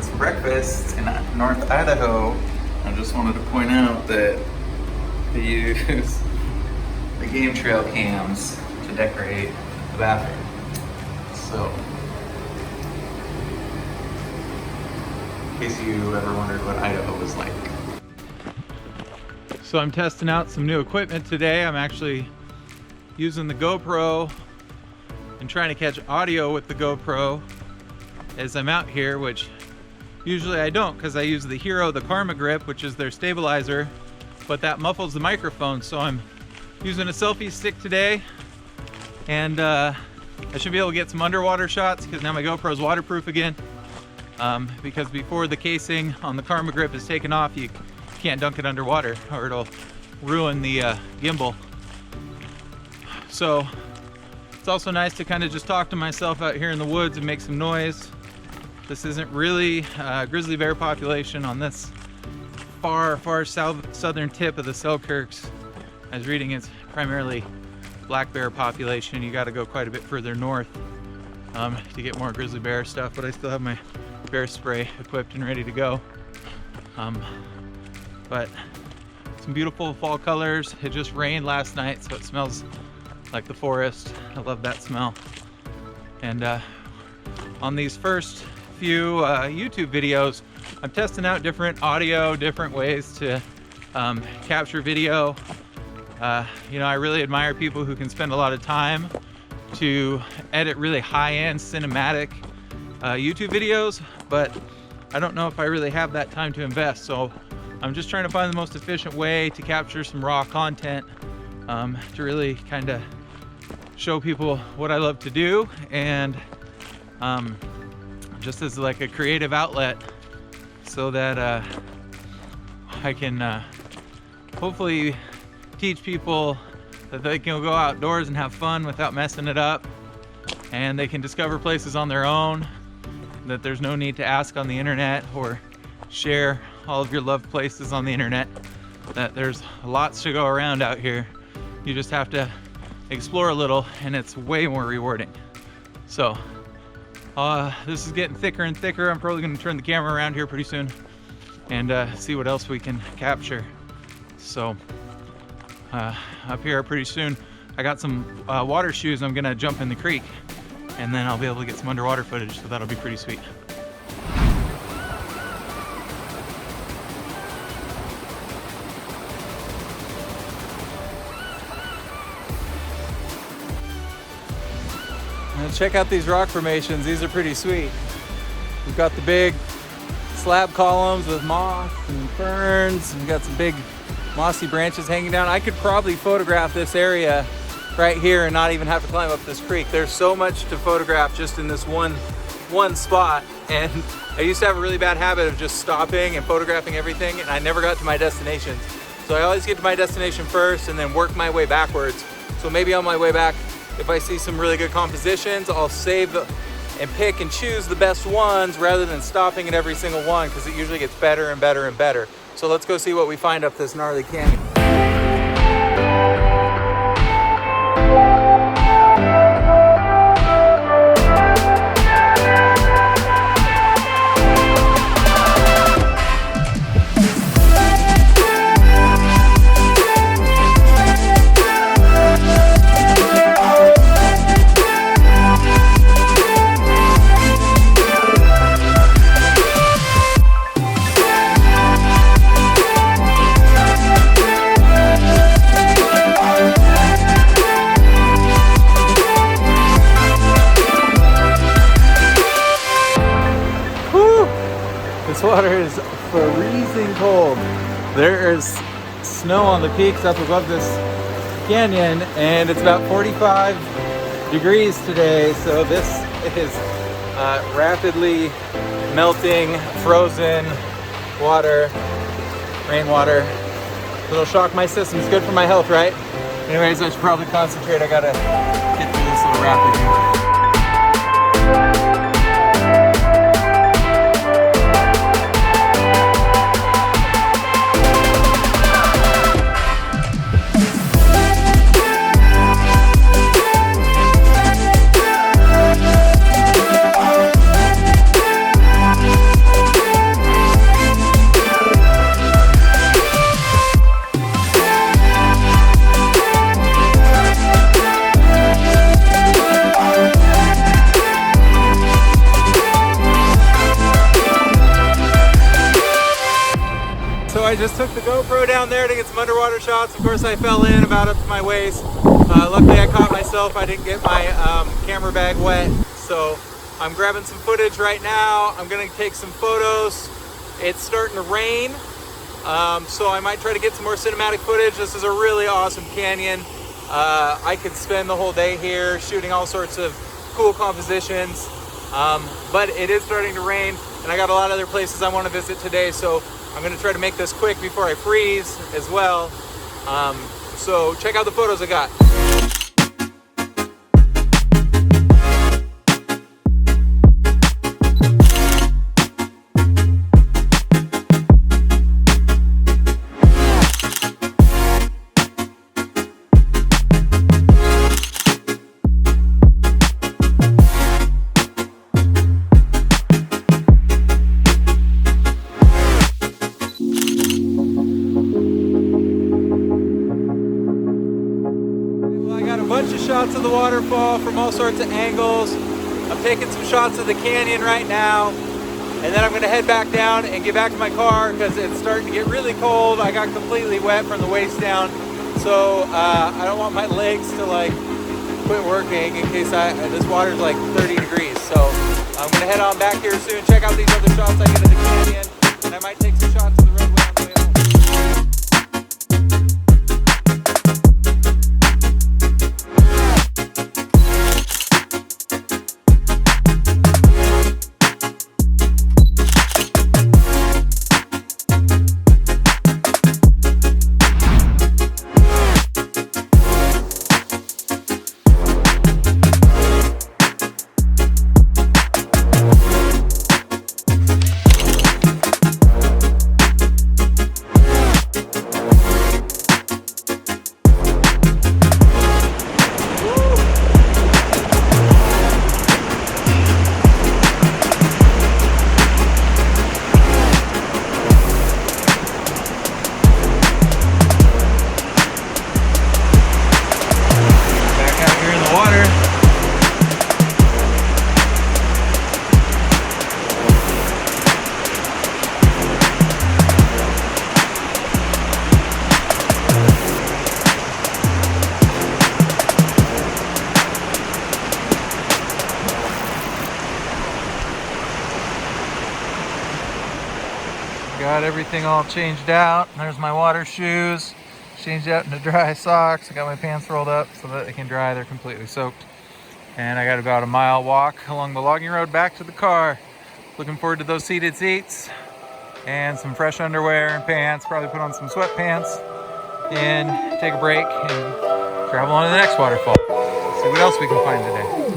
It's breakfast in North Idaho. I just wanted to point out that they use the game trail cams to decorate the bathroom. So, in case you ever wondered what Idaho was like. So I'm testing out some new equipment today. I'm actually using the GoPro and trying to catch audio with the GoPro as I'm out here, which usually I don't because I use the Hero, the Karma Grip, which is their stabilizer, but that muffles the microphone. So I'm using a selfie stick today, and I should be able to get some underwater shots because now my GoPro is waterproof again. Because before the casing on the Karma Grip is taken off, you can't dunk it underwater or it'll ruin the gimbal. So it's also nice to kind of just talk to myself out here in the woods and make some noise. This isn't really a grizzly bear population on this far southern tip of the Selkirks. I was reading it's primarily black bear population. You got to go quite a bit further north to get more grizzly bear stuff, but I still have my bear spray equipped and ready to go. But some beautiful fall colors. It just rained last night, so it smells like the forest. I love that smell. And on these first few YouTube videos, I'm testing out different audio, different ways to capture video. You know, I really admire people who can spend a lot of time to edit really high-end cinematic YouTube videos, but I don't know if I really have that time to invest. So I'm just trying to find the most efficient way to capture some raw content to really kind of show people what I love to do, and just as like a creative outlet so that I can hopefully teach people that they can go outdoors and have fun without messing it up, and they can discover places on their own, that there's no need to ask on the internet or share all of your loved places on the internet, that there's lots to go around out here. You just have to explore a little, and it's way more rewarding. So this is getting thicker and thicker. I'm probably going to turn the camera around here pretty soon and see what else we can capture. So up here pretty soon, I got some water shoes. I'm gonna jump in the creek, and then I'll be able to get some underwater footage, so that'll be pretty sweet. Now check out these rock formations. These are pretty sweet. We've got the big slab columns with moss and ferns. We've got some big mossy branches hanging down. I could probably photograph this area right here and not even have to climb up this creek. There's so much to photograph just in this one spot, and I used to have a really bad habit of just stopping and photographing everything, and I never got to my destinations. So I always get to my destination first and then work my way backwards. So maybe on my way back, if I see some really good compositions, I'll save and pick and choose the best ones rather than stopping at every single one, because it usually gets better and better and better. So let's go see what we find up this gnarly canyon. This water is freezing cold. There is snow on the peaks up above this canyon, and it's about 45 degrees today. So this is rapidly melting, frozen water, rainwater. It'll shock my system. It's good for my health, right? Anyways, I should probably concentrate. I gotta get through this little rapid here. GoPro down there to get some underwater shots. Of course, I fell in about up to my waist. Luckily, I caught myself. I didn't get my camera bag wet. So I'm grabbing some footage right now. I'm gonna take some photos. It's starting to rain, so I might try to get some more cinematic footage. This is a really awesome canyon. I could spend the whole day here shooting all sorts of cool compositions, but it is starting to rain, and I got a lot of other places I want to visit today, so I'm going to try to make this quick before I freeze as well. So check out the photos I got. Shots of the waterfall from all sorts of angles. I'm taking some shots of the canyon right now, and then I'm going to head back down and get back to my car because it's starting to get really cold. I got completely wet from the waist down, so I don't want my legs to like quit working in case this water's like 30 degrees. So I'm going to head on back here soon, check out these other shots I get of the canyon, and I might take some shots of the roadway on the way home. Got everything all changed out. There's my water shoes, changed out into dry socks. I got my pants rolled up so that they can dry. They're completely soaked. And I got about a mile walk along the logging road back to the car. Looking forward to those seated seats and some fresh underwear and pants. Probably put on some sweatpants and take a break and travel on to the next waterfall. See what else we can find today.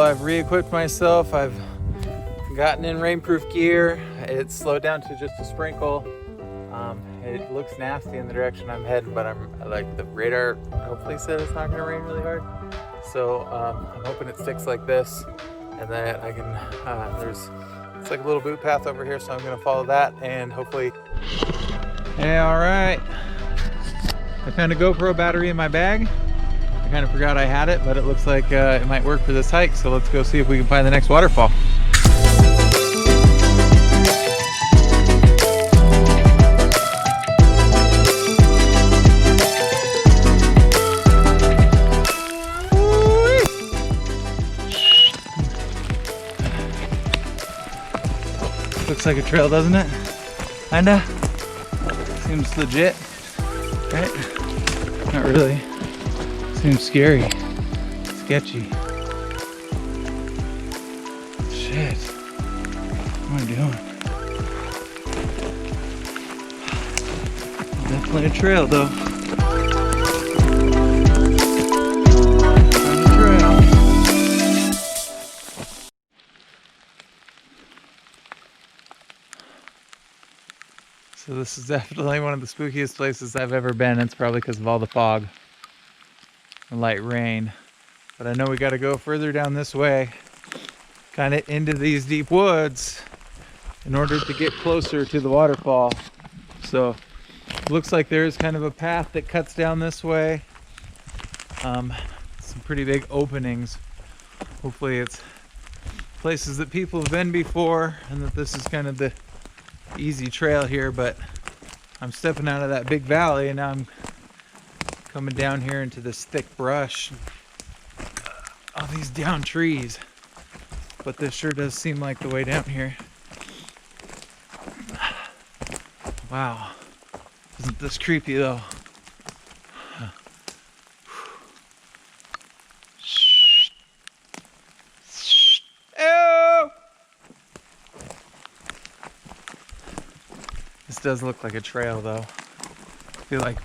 I've re-equipped myself. I've gotten in rainproof gear. It's slowed down to just a sprinkle. It looks nasty in the direction I'm heading, but I'm like, the radar hopefully said it's not gonna rain really hard. So I'm hoping it sticks like this, and that I can, it's like a little boot path over here, so I'm gonna follow that and hopefully. Hey, all right. I found a GoPro battery in my bag. I kind of forgot I had it, but it looks like it might work for this hike, so let's go see if we can find the next waterfall. Looks like a trail, doesn't it? Kinda. Seems legit, right? Not really. Seems scary, sketchy. Shit, what am I doing? Definitely a trail though. So this is definitely one of the spookiest places I've ever been. It's probably because of all the fog and light rain. But I know we got to go further down this way, kind of into these deep woods in order to get closer to the waterfall. So it looks like there's kind of a path that cuts down this way. Some pretty big openings. Hopefully it's places that people have been before and that this is kind of the easy trail here, but I'm stepping out of that big valley and now I'm coming down here into this thick brush, all these down trees, but this sure does seem like the way down here. Wow, isn't this creepy though? This does look like a trail though. I feel like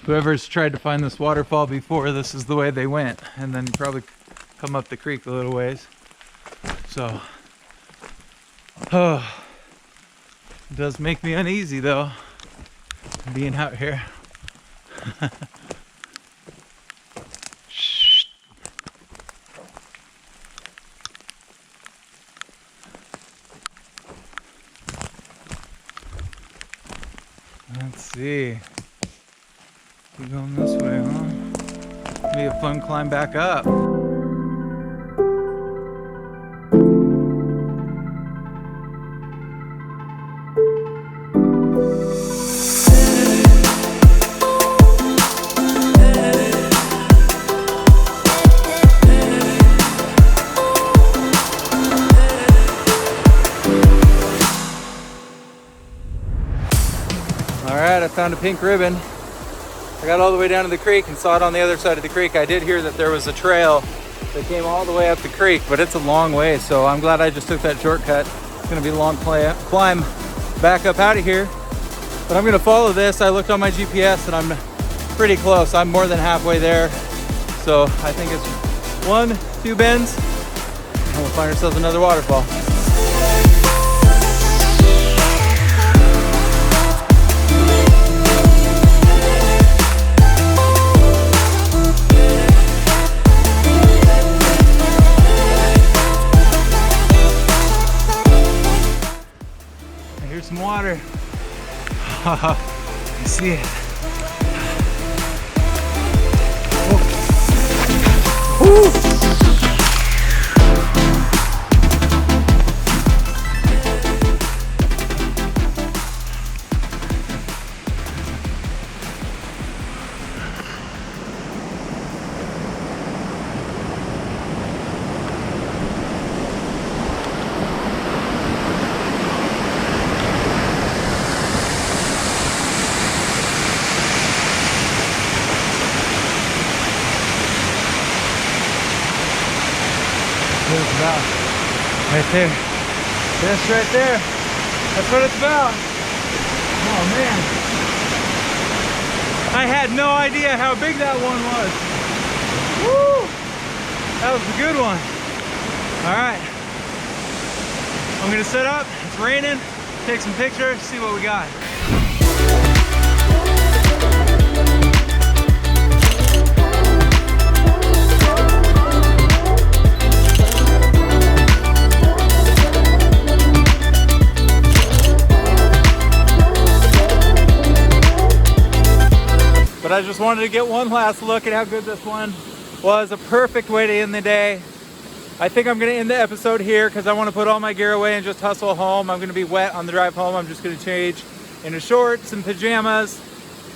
whoever's tried to find this waterfall before, this is the way they went, and then probably come up the creek a little ways. So, it does make me uneasy though, being out here. Let's see. Keep going this way, huh? Be a fun climb back up. Alright, I found a pink ribbon. I got all the way down to the creek and saw it on the other side of the creek. I did hear that there was a trail that came all the way up the creek, but it's a long way, so I'm glad I just took that shortcut. It's gonna be a long climb back up out of here, but I'm gonna follow this. I looked on my GPS and I'm pretty close. I'm more than halfway there, so I think it's 1-2 bends and we'll find ourselves another waterfall. Some water. You see it. Oh. About right there. This right there. That's what it's about. Oh man. I had no idea how big that one was. Woo! That was a good one. Alright. I'm gonna set up. It's raining. Take some pictures, see what we got. But I just wanted to get one last look at how good this one was. A perfect way to end the day. I think I'm going to end the episode here because I want to put all my gear away and just hustle home. I'm going to be wet on the drive home. I'm just going to change into shorts and pajamas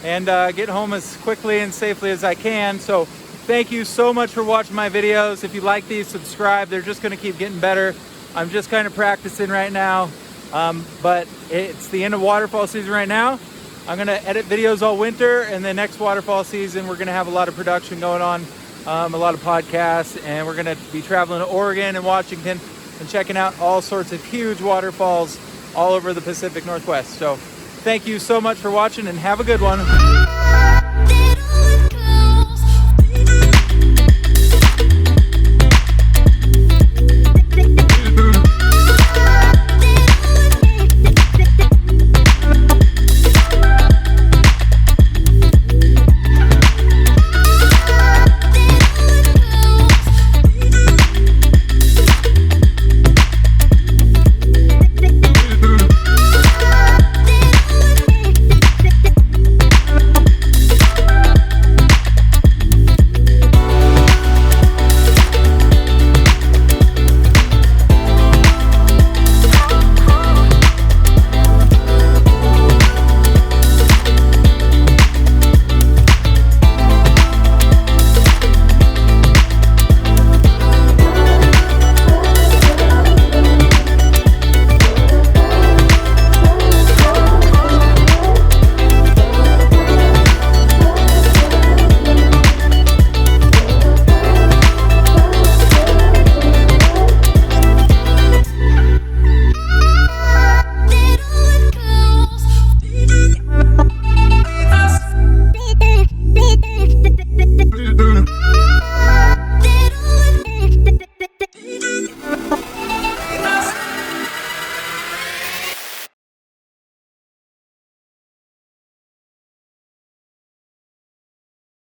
and get home as quickly and safely as I can. So thank you so much for watching my videos. If you like these, subscribe. They're just going to keep getting better. I'm just kind of practicing right now. But it's the end of waterfall season right now. I'm gonna edit videos all winter, and then next waterfall season we're gonna have a lot of production going on, a lot of podcasts, and we're gonna be traveling to Oregon and Washington and checking out all sorts of huge waterfalls all over the Pacific Northwest. So thank you so much for watching and have a good one.